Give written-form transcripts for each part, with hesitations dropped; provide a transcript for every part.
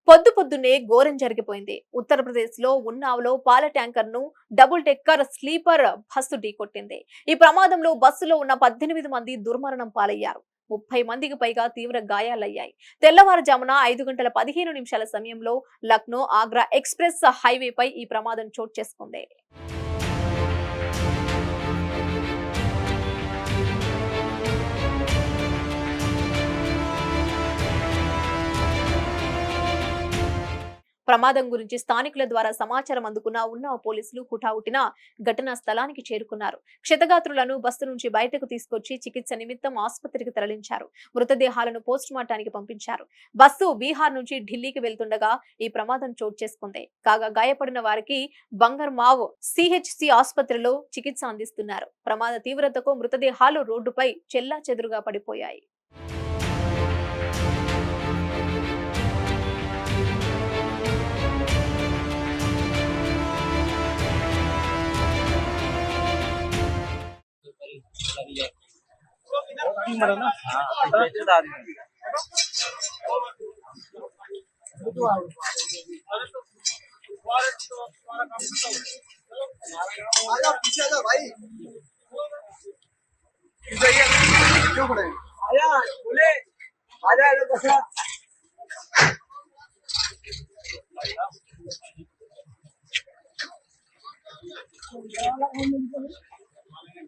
పొద్దున్నే ఘోరం జరిగిపోయింది. ఉత్తరప్రదేశ్ లో ఉన్నావ్లో పాల ట్యాంకర్ ను డబుల్ డెక్కర్ స్లీపర్ బస్సు ఢీకొట్టింది. ఈ ప్రమాదంలో బస్సులో ఉన్న 18 మంది దుర్మరణం పాలయ్యారు. 30 మందికి పైగా తీవ్ర గాయాలయ్యాయి. తెల్లవారుజామున 5:15 సమయంలో లక్నో ఆగ్రా ఎక్స్ప్రెస్ హైవేపై ఈ ప్రమాదం చోటు చేసుకుంది. ప్రమాదం గురించి స్థానికుల ద్వారా సమాచారం అందుకున్న ఉన్నావ్ పోలీసులు హుటాహుటిన ఘటనా స్థలానికి చేరుకున్నారు. క్షతగాత్రులను బస్సు నుంచి బయటకు తీసుకొచ్చి చికిత్స నిమిత్తం ఆసుపత్రికి తరలించారు. మృతదేహాలను పోస్టుమార్టానికి పంపించారు. బస్సు బీహార్ నుంచి ఢిల్లీకి వెళ్తుండగా ఈ ప్రమాదం చోటు చేసుకుంది. కాగా గాయపడిన వారికి బంగర్మావ్ సిహెచ్సి ఆసుపత్రిలో చికిత్స అందిస్తున్నారు. ప్రమాద తీవ్రతకు మృతదేహాలు రోడ్డుపై చెల్లాచెదురుగా పడిపోయాయి.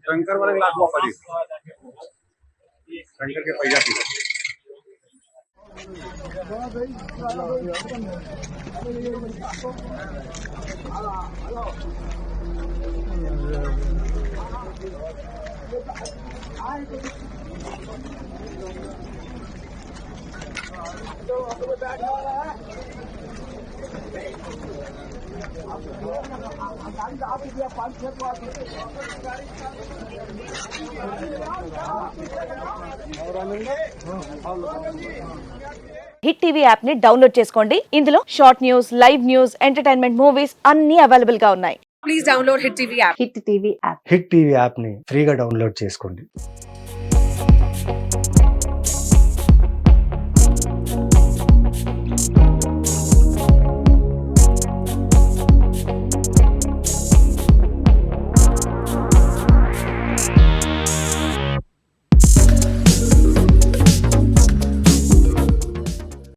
टैंकर वाले ग्लास में पड़ी टैंकर के पहिया पी హిట్ టీవీ యాప్ ని డౌన్లోడ్ చేసుకోండి. ఇందులో short news, live news, entertainment movies అన్ని అవైలబుల్ గా ఉన్నాయి. Please download hit TV app. Hit TV app hit TV app ని ఫ్రీగా డౌన్లోడ్ చేసుకోండి.